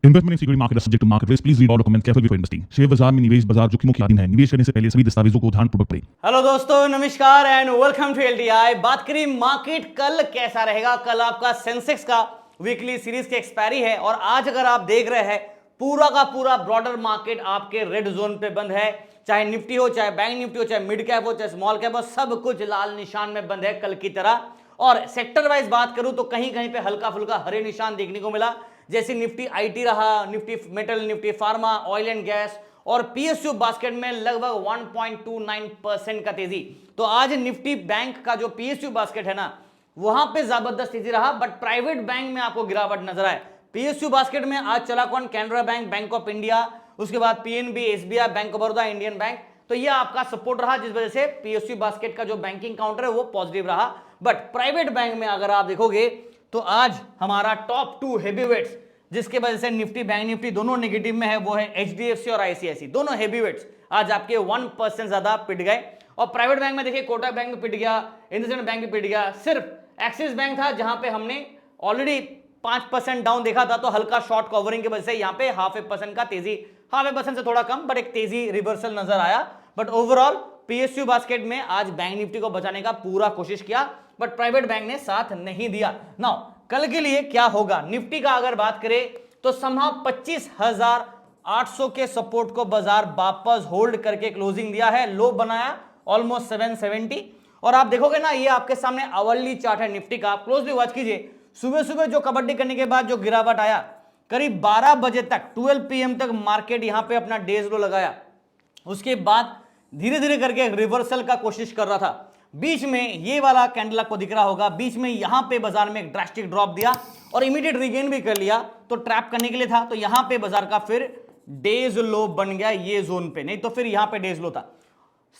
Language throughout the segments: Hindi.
Investment in security market subject to market risk. Please read all documents carefully before investing. Share बाजार में निवेश बाजार जोखिमों के अधीन है। निवेश करने से पहले सभी दस्तावेजों को ध्यानपूर्वक पढ़ें। हेलो दोस्तों, नमस्कार एंड वेलकम टू एलटीआई। बात करें मार्केट कल कैसा रहेगा। कल आपका सेंसेक्स का वीकली सीरीज की एक्सपायरी है और आज अगर आप देख रहे हैं पूरा का पूरा ब्रॉडर मार्केट आपके रेड जोन पे बंद है। चाहे निफ्टी हो, चाहे बैंक निफ्टी हो, चाहे मिड कैप हो, चाहे स्मॉल कैप हो, सब कुछ लाल निशान में बंद है कल की तरह। और सेक्टर वाइज बात करूं तो कहीं कहीं पे हल्का फुल्का हरे निशान देखने को मिला, जैसे निफ्टी आईटी रहा, Nifty metal, Nifty pharma, oil and gas और पीएसयू बास्केट में लगभग 1.29% का तेजी। तो आज निफ्टी बैंक का जो पीएसयू बास्केट है ना, वहां पे जबरदस्त तेजी रहा, बट प्राइवेट बैंक में आपको गिरावट नजर आए। पीएसयू बास्केट में आज चला कौन? Canara bank, bank of India, उसके बाद PNB, SBI, bank of Baroda, Indian bank. तो ये आपका सपोर्ट रहा, जिस वजह से पीएसयू बास्केट का जो बैंकिंग काउंटर है वो पॉजिटिव रहा। बट प्राइवेट बैंक में अगर आप देखोगे तो आज हमारा टॉप 2 हेवीवेट्स, जिसके वजह से निफ्टी बैंक निफ्टी दोनों नेगेटिव में है, वो है एचडीएफसी और आईसीआईसी। दोनों हेवीवेट्स आज आपके 1% ज्यादा पिट गए। और प्राइवेट बैंक में देखिए कोटक बैंक भी पिट गया, इंडसइंड बैंक भी पिट गया। सिर्फ एक्सिस बैंक था जहां पे हमने ऑलरेडी 5% डाउन देखा था, तो हल्का शॉर्ट कवरिंग की वजह से यहाँ पे 0.5% का तेजी, 0.5% से थोड़ा कम, बट एक तेजी रिवर्सल नजर आया। बट ओवरऑल पीएसयू बास्केट में आज बैंक निफ्टी को बचाने का पूरा कोशिश किया, बट प्राइवेट बैंक ने साथ नहीं दिया। नाउ कल के लिए क्या होगा? निफ्टी का अगर बात करें तो संभव 25,800 के सपोर्ट को बाजार वापस होल्ड करके क्लोजिंग दिया है। लो बनाया ऑलमोस्ट 770। और आप देखोगे ना, ये आपके सामने आवरली चार्ट है निफ्टी का, आप क्लोजली वॉच कीजिए। सुबह सुबह जो कबड्डी करने के बाद जो गिरावट आया, करीब 12 बजे तक, 12 PM तक मार्केट यहां पे अपना डेज लो लगाया। उसके बाद धीरे धीरे करके रिवर्सल का कोशिश कर रहा था। बीच में ये वाला कैंडल आपको दिख रहा होगा, बीच में यहां पे बाजार में एक ड्रास्टिक ड्रॉप दिया और इमीडिएट रिगेन भी कर लिया, तो ट्रैप करने के लिए था। तो यहां पे बाजार का फिर डेज लो बन गया ये जोन पे, नहीं तो फिर यहां पे डेज लो था।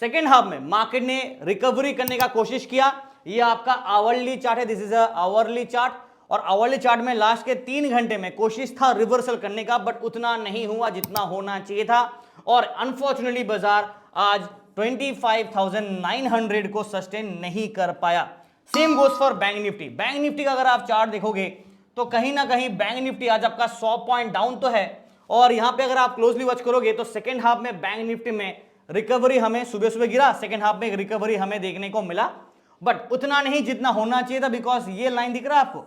सेकेंड हाफ में मार्केट ने रिकवरी करने का कोशिश किया। ये आपका आवरली चार्ट है, दिस इज आवरली चार्ट। और आवरली चार्ट में लास्ट के 3 घंटे में कोशिश था रिवर्सल करने का, बट उतना नहीं हुआ जितना होना चाहिए था। और अनफॉर्चुनेटली बाजार आज 25,900 को सस्टेन नहीं कर पाया। Same goes for bank Nifty. Bank Nifty का अगर आप चार्ट देखोगे तो कहीं ना कहीं बैंक निफ्टी आज आपका 100 पॉइंट डाउन तो है। और यहां पे अगर आप क्लोजली वॉच करोगे तो सेकेंड हाफ में बैंक निफ्टी में रिकवरी हमें सुबह सुबह गिरा, सेकेंड हाफ में रिकवरी हमें देखने को मिला, बट उतना नहीं जितना होना चाहिए था। बिकॉज ये लाइन दिख रहा है आपको,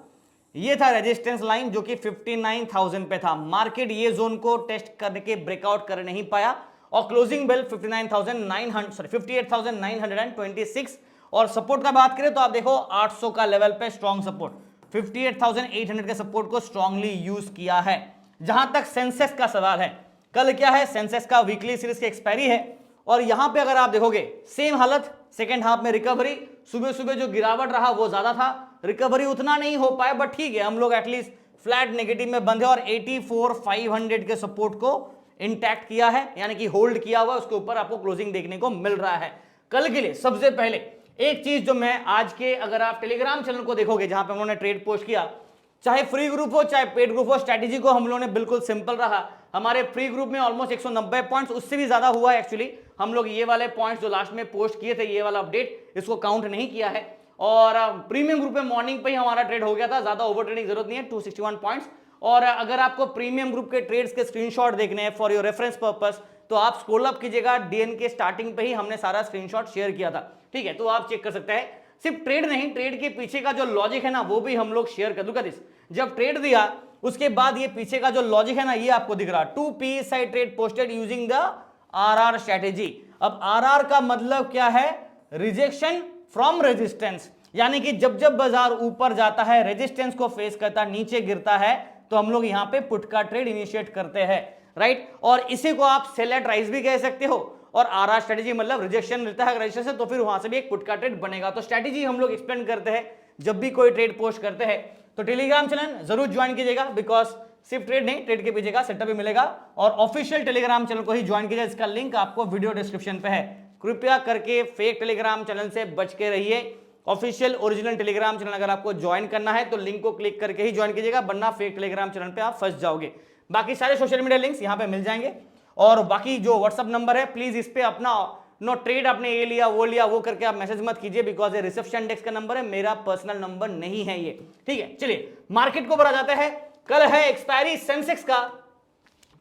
ये था रेजिस्टेंस लाइन जो कि 59,000 पे था। मार्केट ये जोन को टेस्ट करके ब्रेकआउट कर नहीं पाया और क्लोजिंग बेल 58,926। और सपोर्ट का बात करें तो आप देखो 800 का लेवल पे स्ट्रॉन्ग सपोर्ट, 58,800 के सपोर्ट को स्ट्रांगली यूज किया है। जहां तक सेंसेक्स का सवाल है, कल क्या है? सेंसेक्स का वीकली सीरीज की एक्सपायरी है और यहां पे अगर आप देखोगे सेम हालत, सेकेंड हाफ में रिकवरी। सुबह सुबह जो गिरावट रहा वो ज्यादा था, रिकवरी उतना नहीं हो पाया, बट ठीक है, हम लोग एटलीस्ट फ्लैट नेगेटिव में बंद है और 84,500 के सपोर्ट को इंटैक्ट किया है, यानी कि होल्ड किया हुआ, उसके ऊपर आपको क्लोजिंग देखने को मिल रहा है। कल के लिए सबसे पहले एक चीज जो मैं आज के, अगर आप टेलीग्राम चैनल को देखोगे जहां पे उन्होंने ट्रेड पोस्ट किया, चाहे फ्री ग्रुप हो चाहे पेड ग्रुप हो, स्ट्रेटेजी को हम लोगों ने बिल्कुल सिंपल रहा। हमारे फ्री ग्रुप में ऑलमोस्ट 190 पॉइंट्स, उससे भी ज्यादा हुआ है एक्चुअली। हम लोग ये वाले पॉइंट्स जो लास्ट में पोस्ट किए थे, ये वाला अपडेट, इसको काउंट नहीं किया है। और प्रीमियम ग्रुप में मॉर्निंग पे ही हमारा ट्रेड हो गया था, ज्यादा ओवर ट्रेडिंग जरूरत नहीं है, 261 पॉइंट्स। और अगर आपको प्रीमियम ग्रुप के ट्रेड्स के स्क्रीनशॉट देखने हैं फॉर योर रेफरेंस पर्पस, तो आप स्क्रॉल अप कीजिएगा, डीएन के स्टार्टिंग पे ही हमने सारा स्क्रीनशॉट शेयर किया था, ठीक है? तो आप चेक कर सकते हैं। सिर्फ ट्रेड नहीं, ट्रेड के पीछे का जो लॉजिक है ना, वो भी हम लोग शेयर कर दूंगा। जब ट्रेड दिया उसके बाद ये पीछे का जो लॉजिक है ना, ये आपको दिख रहा, 2 PSI trade posted using the RR strategy. अब RR का मतलब क्या है? रिजेक्शन फ्रॉम रेजिस्टेंस, यानी कि जब जब बाजार ऊपर जाता है, रेजिस्टेंस को फेस करता, नीचे गिरता है, तो हम लोग यहां पे पुट का ट्रेड इनिशिएट करते हैं, राइट? और इसी को आप सेल एट राइज भी कह सकते हो। और RR स्ट्रेटेजी मतलब रिजेक्शन मिलता है रजिस्टर से, तो फिर वहां से भी एक पुट का ट्रेड बनेगा। तो स्ट्रेटेजी हम लोग एक्सप्लेन करते हैं जब भी कोई ट्रेड पोस्ट करते हैं। तो टेलीग्राम चैनल जरूर ज्वाइन कीजिएगा, बिकॉज सिर्फ ट्रेड नहीं, ट्रेड के पीछे का सेटअप भी मिलेगा। और ऑफिशियल टेलीग्राम चैनल को ही ज्वाइन कीजिए, इसका लिंक आपको वीडियो डिस्क्रिप्शन पे है। कृपया करके फेक टेलीग्राम चैनल से बच के रहिए। ऑफिशियल ओरिजिनल टेलीग्राम चैनल अगर आपको ज्वाइन करना है तो लिंक को क्लिक करके ही ज्वाइन कीजिएगा, वरना फेक टेलीग्राम चैनल पे आप फंस जाओगे। बाकी सारे सोशल मीडिया लिंक्स यहाँ पे मिल जाएंगे। और बाकी जो व्हाट्सअप नंबर है, प्लीज इस पे अपना नो ट्रेड आपने ये लिया वो करके आप मैसेज मत कीजिए, बिकॉज ये रिसेप्शन डेस्क का नंबर है, मेरा पर्सनल नंबर नहीं है ये, ठीक है? चलिए मार्केट को बढ़ा जाते हैं। कल है एक्सपायरी सेंसेक्स का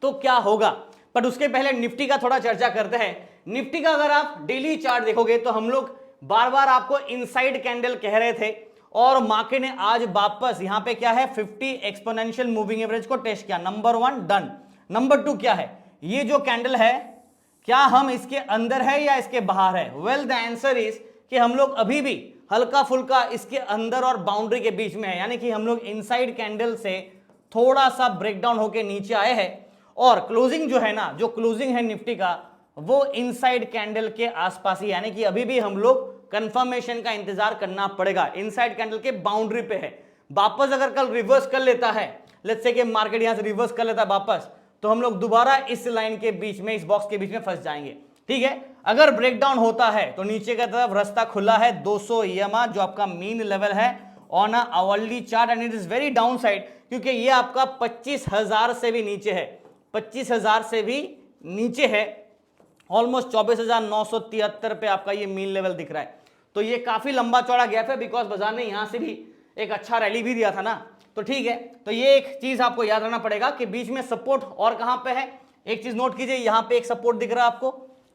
तो क्या होगा। बट उसके पहले निफ्टी का थोड़ा चर्चा करते हैं। निफ्टी का अगर आप डेली चार्ट देखोगे तो हम लोग बार बार आपको इनसाइड कैंडल कह रहे थे और मार्केट ने आज वापस यहां पे क्या है 50 एक्सपोनेंशियल मूविंग एवरेज को टेस्ट किया। Number 1 done. नंबर 2 क्या है, ये जो कैंडल है क्या हम इसके अंदर है या इसके बाहर है। वेल द आंसर इज कि हम लोग अभी भी हल्का फुल्का इसके अंदर और बाउंड्री के बीच में है, यानी कि हम लोग इनसाइड कैंडल से थोड़ा सा ब्रेकडाउन होके नीचे आए हैं और क्लोजिंग जो है ना, जो क्लोजिंग है निफ्टी का वो इनसाइड कैंडल के आसपास ही, यानी कि अभी भी हम लोग कंफर्मेशन का इंतजार करना पड़ेगा। इनसाइड कैंडल के बाउंड्री पे है। वापस अगर कल रिवर्स कर लेता है, लेट्स से कि मार्केट यहां से रिवर्स कर लेता है वापस, तो हम लोग दोबारा इस लाइन के बीच में, इस बॉक्स के बीच में फंस जाएंगे। ठीक है, अगर ब्रेकडाउन होता है तो नीचे की तरफ रास्ता खुला है 200 EMA जो आपका मीन लेवल है on a hourly chart and it is very down side, क्योंकि ये आपका 25,000 से भी नीचे है, 25,000 से भी नीचे है, ऑलमोस्ट 24,973 पे आपका ये मीन लेवल दिख रहा है। तो ये काफी लंबा चौड़ा गैप है, बिकॉज बाजार ने यहां से भी एक अच्छा रैली भी दिया था ना। तो ठीक है, तो ये एक चीज आपको याद रखना पड़ेगा कि बीच में सपोर्ट और कहां पे है। एक चीज नोट कीजिए, यहां पे एक सपोर्ट दिख रहा है आपको,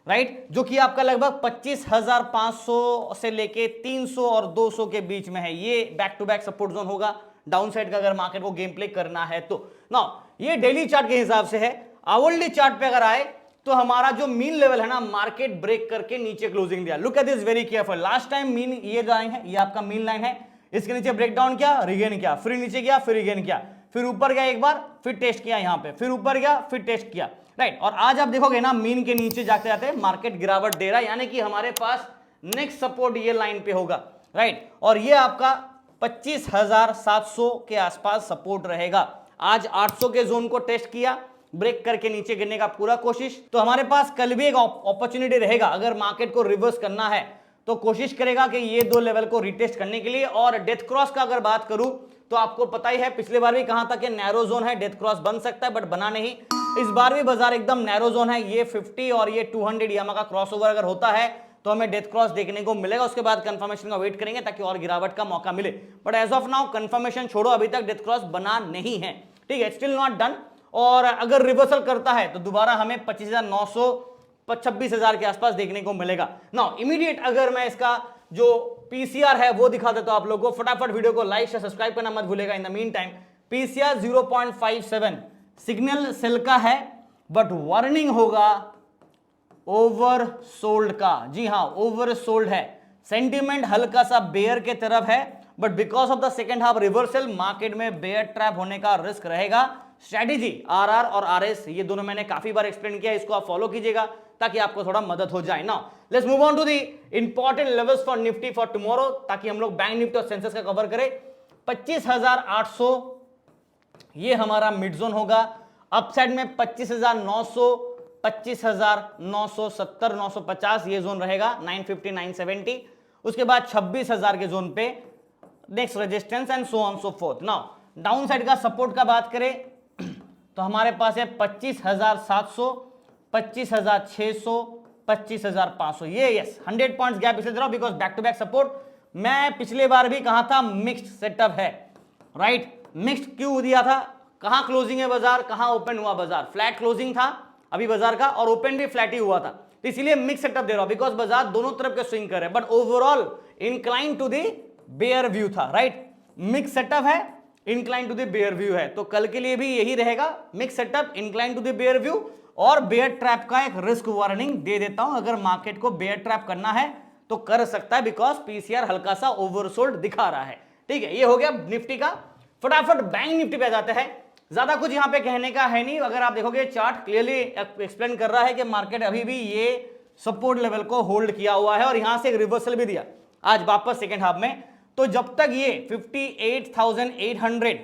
राइट, जो कि आपका लगभग 25,500 से लेके 300 और 200 के बीच में है। ये back to back support zone होगा डाउन साइड का, अगर मार्केट को गेम प्ले करना है तो। ना ये डेली चार्ट के हिसाब से है। आवरली चार्ट पे अगर आए तो हमारा जो मीन लेवल है ना, मार्केट ब्रेक करके नीचे क्लोजिंग दिया। Look at this very careful. Last time mean ये लाइन है, ये आपका मीन लाइन है, इसके नीचे ब्रेकडाउन किया, रिगेन किया, फिर नीचे गया, फिर रिगेन किया, फिर ऊपर गया एक बार, फिर टेस्ट किया यहां पे, फिर ऊपर गया, फिर टेस्ट किया, राइट। और आज आप देखोगे ना, मीन के नीचे जाते जाते मार्केट गिरावट दे रहा है, यानी कि हमारे पास नेक्स्ट सपोर्ट ये लाइन पे होगा, राइट। और ये आपका 25,700 के आसपास सपोर्ट रहेगा। आज 800 के जोन को टेस्ट किया, ब्रेक करके नीचे गिरने का पूरा कोशिश। तो हमारे पास कल भी एक अपॉर्चुनिटी रहेगा, अगर मार्केट को रिवर्स करना है तो कोशिश करेगा कि ये दो लेवल को रिटेस्ट करने के लिए। और डेथ क्रॉस का अगर बात करूं तो आपको पता ही है, पिछले बार भी कहा था कि नैरो जोन है, डेथ क्रॉस बन सकता है, बट बना नहीं। इस बार भी बाजार एकदम नैरो जोन है। ये 50 और ये 200 EMA का क्रॉसओवर अगर होता है तो हमें डेथ क्रॉस देखने को मिलेगा। उसके बाद कंफर्मेशन का वेट करेंगे ताकि और गिरावट का मौका मिले। But as of now confirmation छोड़ो, अभी तक डेथ क्रॉस बना नहीं है, ठीक है, स्टिल नॉट डन। और अगर रिवर्सल करता है तो दोबारा हमें 25,900 26,000 के आसपास देखने को मिलेगा। नाउ इमीडिएट अगर मैं इसका जो पीसीआर है वो दिखा देता हूं आप लोगों को, फटाफट वीडियो को लाइक शेयर सब्सक्राइब करना मत भूलेगा। In the mean time PCR 0.57 signal sell का है, बट वार्निंग होगा ओवर सोल्ड का। जी हां, ओवर सोल्ड है, सेंटीमेंट हल्का सा बेयर के तरफ है, but because of the second half reversal market में बेयर ट्रैप होने का रिस्क रहेगा। स्ट्रेटेजी आरआर और आरएस ये दोनों मैंने काफी बार एक्सप्लेन किया, इसको आप फॉलो कीजिएगा ताकि आपको थोड़ा मदद हो जाए। Now let's move on to the important levels for Nifty for tomorrow, ताकि हम लोग बैंक निफ्टी और सेंसेक्स का कवर करें। 25,800 ये हमारा मिड जोन होगा। अपसाइड में 25,900, 25,970, 950 ये जोन रहेगा, 950, 970। उसके बाद 26,000 के जोन पे next resistance and so on so fourth. Now down side का सपोर्ट का बात करें तो हमारे पास है 25,700, 25,600, 25,500। ये यस 100 पॉइंट्स गैप इसलिए दे रहा हूं because back to back support. मैं पिछले बार भी कहा था मिक्स्ड सेटअप है, राइट। मिक्स्ड क्यों दिया था, कहां क्लोजिंग है बाजार, कहां ओपन हुआ बाजार, फ्लैट क्लोजिंग था अभी बाजार का और ओपन भी फ्लैट ही हुआ था, तो इसलिए मिक्स सेटअप दे रहा हूं बिकॉज बाजार दोनों तरफ के स्विंग कर रहे हैं, but overall incline to the bear view था, राइट। मिक्स सेटअप है, incline to the bear view है, तो कल के लिए भी यही रहेगा, mix setup, incline to the bear view. और बेयर ट्रैप का एक रिस्क वार्निंग दे देता हूं, अगर मार्केट को बेयर ट्रैप करना है तो कर सकता है बिकॉज पीसीआर हल्का सा ओवरसोल्ड दिखा रहा है, ठीक है। ये हो गया निफ्टी का। फटाफट बैंक निफ्टी पे जाते हैं। ज्यादा कुछ यहां पे कहने का है नहीं, अगर आप देखोगे चार्ट क्लियरली एक्सप्लेन कर रहा है कि मार्केट अभी भी ये सपोर्ट लेवल को होल्ड किया हुआ है और यहां से एक रिवर्सल भी दिया आज वापस सेकेंड हाफ में। तो जब तक ये 58,800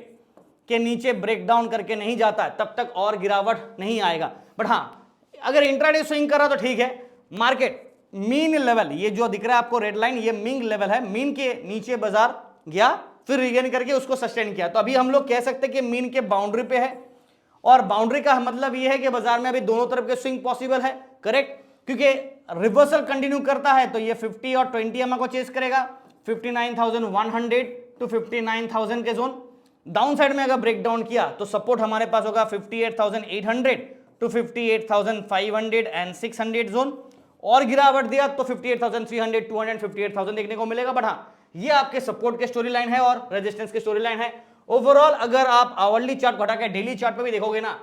के नीचे ब्रेकडाउन करके नहीं जाता है तब तक और गिरावट नहीं आएगा। बट हाँ, अगर इंट्राडे स्विंग कर रहा तो ठीक है। मार्केट मीन लेवल ये जो दिख रहा है आपको रेड लाइन, ये मीन लेवल है, मीन के नीचे बाजार गया फिर रिगेन करके उसको सस्टेन किया। तो अभी हम लोग कह सकते हैं कि मीन के बाउंड्री पे है, और बाउंड्री का मतलब ये है कि बाजार में अभी दोनों तरफ के स्विंग पॉसिबल है, करेक्ट। क्योंकि रिवर्सल कंटिन्यू करता है तो ये 50 और 20 EMA को चेस करेगा, 59,100 टू 59,000 के जोन। डाउन साइड में अगर ब्रेक डाउन किया तो सपोर्ट हमारे पास होगा 58,800 टू 58,500 एंड 600 जोन, और गिरावट दिया तो 58,300, 200, 58,000 देखने को मिलेगा। बट हाँ, ये आपके सपोर्ट के स्टोरी लाइन है और रेजिस्टेंस की स्टोरी लाइन है। ओवरऑल अगर आप आवरली चार्ट को हटा के डेली चार्ट पे भी देखोगे ना,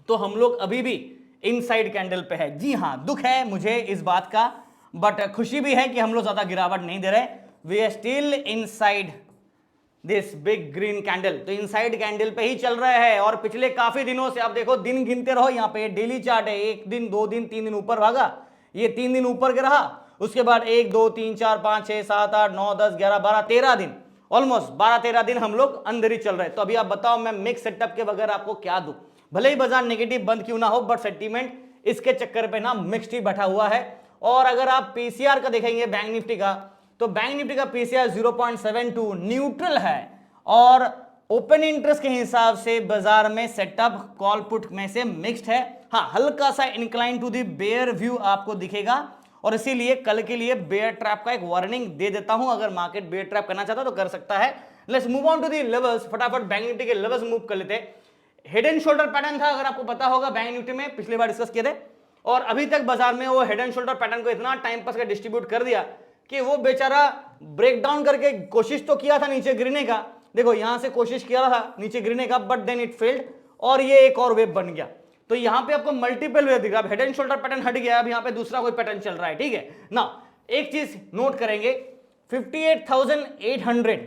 तो हम लोग अभी भी इनसाइड कैंडल पे है। जी हाँ, दुख है मुझे इस बात का, बट खुशी भी है कि हम लोग ज्यादा गिरावट नहीं दे रहे। We are still inside this big green candle, तो इनसाइड कैंडल पे ही चल रहा है। और पिछले काफी दिनों से आप देखो, दिन गिनते रहो, यहाँ पे डेली चार्ट है, 1 दिन 2 दिन 3 दिन ऊपर भागा, ये 3 दिन ऊपर गिरा, उसके बाद 1 2 3 4 5 6 7 8 9 10 11 12 13 दिन, ऑलमोस्ट 12-13 दिन हम लोग अंदर ही चल रहे हैं। तो अभी आप बताओ मैं मिक्स सेटअप के बगैर आपको क्या दूं? भले ही बाजार नेगेटिव बंद क्यों ना हो, बट सेंटीमेंट इसके चक्कर पे ना मिक्स्ड ही बैठा हुआ है। और अगर आप पीसीआर का देखेंगे बैंक निफ्टी का, तो बैंक निफ्टी का पीसीआर 0.72 न्यूट्रल है, और ओपन इंटरेस्ट के हिसाब से बाजार में सेटअप कॉल पुट में से मिक्स्ड है। हाँ, हल्का सा incline to the bear view आपको दिखेगा, और इसीलिए कल के लिए बेयर ट्रैप का एक वार्निंग दे देता हूं। अगर मार्केट बेयर ट्रैप करना चाहता तो कर सकता है। Let's move on to the levels, फटाफट बैंक निफ्टी के लेवल्स मूव कर लेते हैं। हेड एंड शोल्डर पैटर्न था, अगर आपको पता होगा बैंक निफ्टी में पिछली बार डिस्कस किए थे, और अभी तक बाजार में वो हेड एंड शोल्डर पैटर्न को इतना टाइम पास का डिस्ट्रीब्यूट कर दिया कि वो बेचारा ब्रेक डाउन करके कोशिश तो किया था नीचे गिरने का, देखो यहां से कोशिश किया था नीचे गिरने का, बट देन इट फेल्ड, और ये एक और वेव बन गया। तो यहां पे आपको मल्टीपल वेव दिख रहा है। हेड एंड शोल्डर पैटर्न हट गया, अब यहां पे दूसरा कोई पैटर्न चल रहा है, ठीक है ना। एक चीज नोट करेंगे, 58,800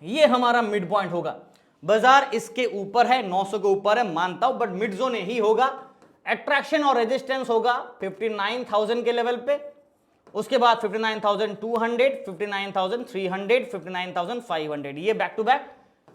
ये हमारा मिड पॉइंट होगा। बाजार इसके ऊपर है, 900 के ऊपर है मानता हूं, बट मिड जोन यही होगा। अट्रैक्शन और रेजिस्टेंस होगा 59,000 के लेवल पे, उसके बाद 59,200, 59,300, 59,500, ये back to back.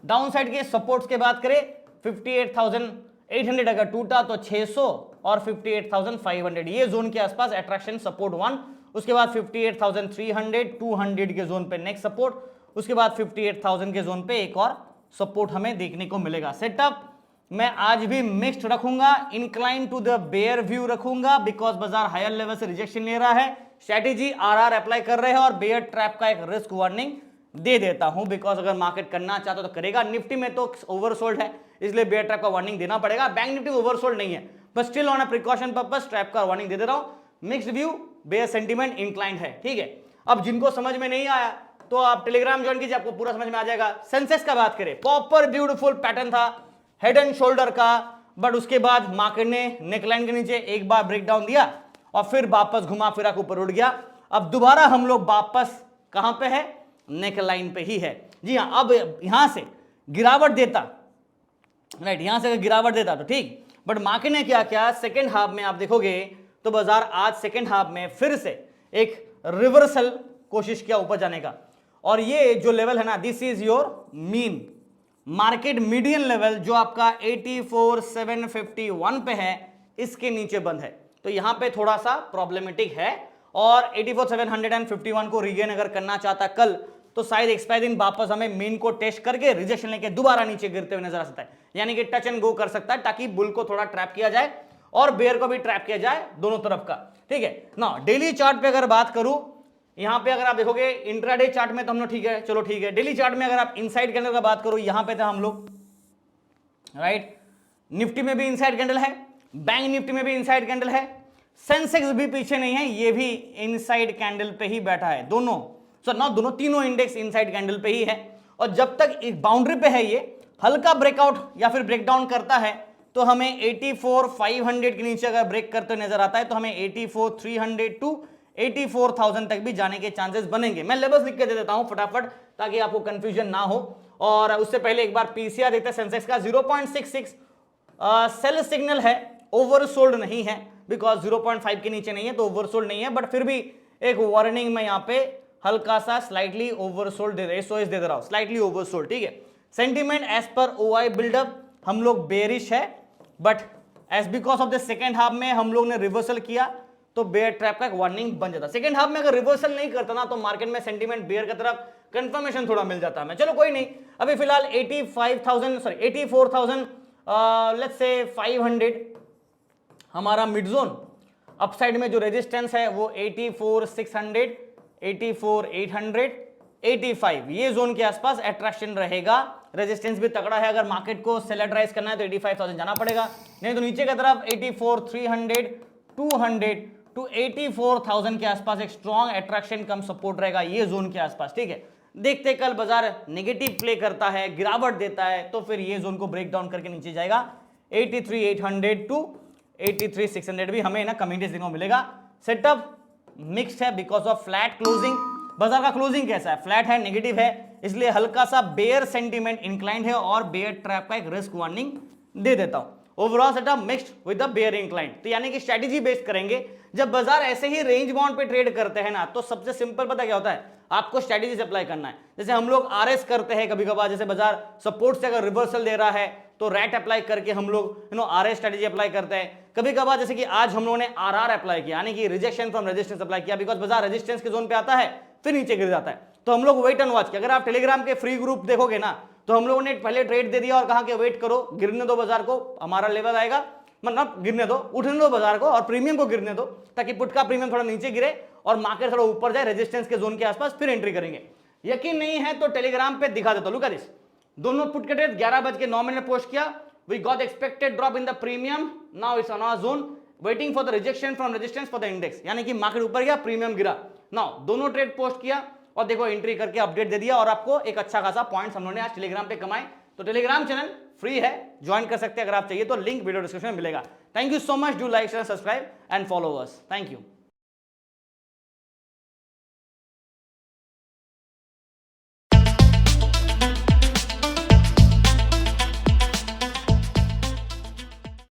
Down side के सपोर्ट्स के बात करें, 58,800 अगर टूटा तो 600, और 58,500 ये जोन के आसपास अट्रैक्शन सपोर्ट 1। उसके बाद 58,300, 200 के जोन पे नेक्स्ट सपोर्ट, उसके बाद 58,000 के जोन पे एक और सपोर्ट हमें देखने को मिलेगा। सेटअप मैं आज भी मिक्स्ड रखूंगा, incline to the bear view रखूंगा, बिकॉज बाजार हायर लेवल से रिजेक्शन ले रहा है। स्ट्रेटेजी आरआर अप्लाई कर रहे हैं, और बेयर ट्रैप का एक रिस्क वार्निंग दे देता हूं, बिकॉज अगर मार्केट करना चाहता तो करेगा। निफ्टी में तो ओवरसोल्ड है, इसलिए बेयर ट्रैप का वार्निंग देना पड़ेगा। बैंक निफ्टी ओवरसोल्ड नहीं है, but still on a precaution purpose trap का वार्निंग दे दे रहा हूं। Mixed view, bear sentiment inclined है, ठीक है। अब जिनको समझ में नहीं आया तो आप टेलीग्राम ज्वाइन कीजिए, आपको पूरा समझ में आ जाएगा। सेंसेक्स का बात करें, प्रॉपर ब्यूटीफुल पैटर्न था हेड एंड शोल्डर का, बट उसके बाद मार्केट ने नेकलाइन के नीचे एक बार ब्रेकडाउन दिया और फिर वापस घुमा फिरा के ऊपर उठ गया। अब दोबारा हम लोग वापस कहां पे है? नेकलाइन पे ही है। जी हां, अब यहां से गिरावट देता, राइट, यहां से गिरावट देता तो ठीक, बट मार्केट ने क्या किया, सेकेंड हाफ में आप देखोगे तो बाजार आज सेकेंड हाफ में फिर से एक रिवर्सल कोशिश किया ऊपर जाने का, और ये जो लेवल है ना, this is your mean market median level, जो आपका 84,751 पे है, इसके नीचे बंद है। तो यहां पे थोड़ा सा प्रॉब्लमेटिक है, और 84,751 को रीगेन अगर करना चाहता कल, तो शायद एक्सपायर दिन वापस हमें मीन को टेस्ट करके रिजेक्शन लेके दोबारा नीचे गिरते हुए नजर आ सकता है, यानी कि टच एंड गो कर सकता है, ताकि बुल को थोड़ा ट्रैप किया जाए और बेयर को भी ट्रैप किया जाए, दोनों तरफ का, ठीक है ना। डेली चार्ट पे अगर बात करूं, यहां पे अगर आप देखोगे इंट्राडे चार्ट में तो हम लोग ठीक है, चलो ठीक है। डेली चार्ट में अगर आप इनसाइड कैंडल का बात करो, यहां पे था हम लोग, राइट। निफ्टी में भी इनसाइड कैंडल है, बैंक निफ्टी में भी इनसाइड कैंडल है, सेंसेक्स भी पीछे नहीं है, ये भी इनसाइड कैंडल पे ही बैठा है। दोनों दोनों तीनों इंडेक्स इनसाइड कैंडल पे ही है। और जब तक एक बाउंड्री पे है, ये हल्का ब्रेकआउट या फिर ब्रेकडाउन करता है, तो हमें 84,500 के नीचे अगर ब्रेक करते नजर आता है, तो हमें 84,300 टू 84,000 तक भी जाने के चांसेस बनेंगे। मैं लेवल्स लिख के दे देता हूं फटाफट, ताकि आपको कंफ्यूजन ना हो। और उससे पहले एक बार पीसीआर देखते हैं सेंसेक्स का, 0.66 सेल सिग्नल है, ओवरसोल्ड नहीं है, बिकॉज 0.5 के नीचे नहीं है तो ओवरसोल्ड नहीं है, बट फिर भी एक वार्निंग में यहाँ पे हल्का सा स्लाइटली ओवरसोल्ड दे रहा हूं, स्लाइटली ओवरसोल्ड, ठीक है। सेंटीमेंट एज पर ओआई बिल्डअप हम लोग बेरिश है, but as because of the second half में हम लोग ने रिवर्सल किया, तो बेयर ट्रैप का एक वार्निंग बन जाता। सेकेंड हाफ में अगर रिवर्सल नहीं करता ना, तो मार्केट में सेंटीमेंट बेयर की तरफ कंफर्मेशन थोड़ा मिल जाता है। चलो कोई नहीं, अभी फिलहाल 84,000 लेट्स से 500 हमारा मिड जोन। अपसाइड में जो रेजिस्टेंस है वो 84,600, 84,800, 85, ये जोन के आसपास अट्रैक्शन रहेगा। रेजिस्टेंस भी तगड़ा है, अगर मार्केट को सेलेक्ट करना है तो 85,000 जाना पड़ेगा, नहीं तो नीचे की तरफ 84,300, 200 टू 84,000 के आसपास एक स्ट्रॉन्ग अट्रैक्शन कम सपोर्ट रहेगा ये जोन के आसपास। ठीक है, देखते कल बाजार नेगेटिव प्ले करता है, गिरावट देता है, तो फिर ये जोन को ब्रेक डाउन करके नीचे जाएगा। 83,800 टू 83,600 भी हमें ना कम्युनिटीज देखने को मिलेगा। सेटअप मिक्स्ड है बिकॉज ऑफ फ्लैट क्लोजिंग। बाजार का क्लोजिंग कैसा है? फ्लैट है, नेगेटिव है, इसलिए हल्का सा बेयर सेंटीमेंट इंक्लाइंड है और बेयर ट्रैप का एक रिस्क वार्निंग दे देता हूं। Overall setup mixed with the bear inclined, तो यानी कि स्ट्रेटेजी बेस्ड करेंगे। जब बाजार ऐसे ही रेंज बाउंड पे ट्रेड करते हैं ना, तो सबसे सिंपल पता क्या होता है, आपको स्ट्रेटेजी अप्लाई करना है। जैसे हम लोग आरएस करते हैं कभी कभार, जैसे बाजार सपोर्ट से अगर रिवर्सल दे रहा है तो रैट अप्लाई करके हम लोग आरएस स्ट्रेटेजी अप्लाई करते हैं। कभी कभार जैसे कि आज हम लोगों ने आरआर अप्लाई किया, यानी कि रिजेक्शन फ्रॉम रेजिस्टेंस अप्लाई किया, बिकॉज बाजार रेजिस्टेंस के जोन पे आता है फिर नीचे गिर जाता है, तो हम लोग वेट एंड वॉच किया। अगर आप टेलीग्राम के फ्री ग्रुप देखोगे ना, तो हम लोगों ने पहले ट्रेड दे दिया और कहा कि वेट करो, गिरने दो बाजार को, हमारा लेवल आएगा, मतलब गिरने दो, उठने दो बाजार को और प्रीमियम को गिरने दो, ताकि पुट का प्रीमियम थोड़ा नीचे गिरे और मार्केट थोड़ा ऊपर जाए रेजिस्टेंस के जोन के आसपास, फिर एंट्री करेंगे। यकीन नहीं है तो टेलीग्राम पे दिखा देता हूं, लुक एट दिस। दोनों पुट के ट्रेड 11:09 में पोस्ट किया, we got expected drop in the premium, now it's on our zone, waiting for the rejection from resistance for the index, यानी कि मार्केट ऊपर गया, प्रीमियम गिरा। नाउ दोनों ट्रेड पोस्ट किया और देखो एंट्री करके अपडेट दे दिया, और आपको एक अच्छा खासा पॉइंट्स हम लोगों ने आज टेलीग्राम पे कमाए। तो टेलीग्राम चैनल फ्री है, ज्वाइन कर सकते हैं अगर आप चाहिए तो, लिंक वीडियो डिस्क्रिप्शन में मिलेगा। Thank you so much, do like share subscribe and follow us, thank you.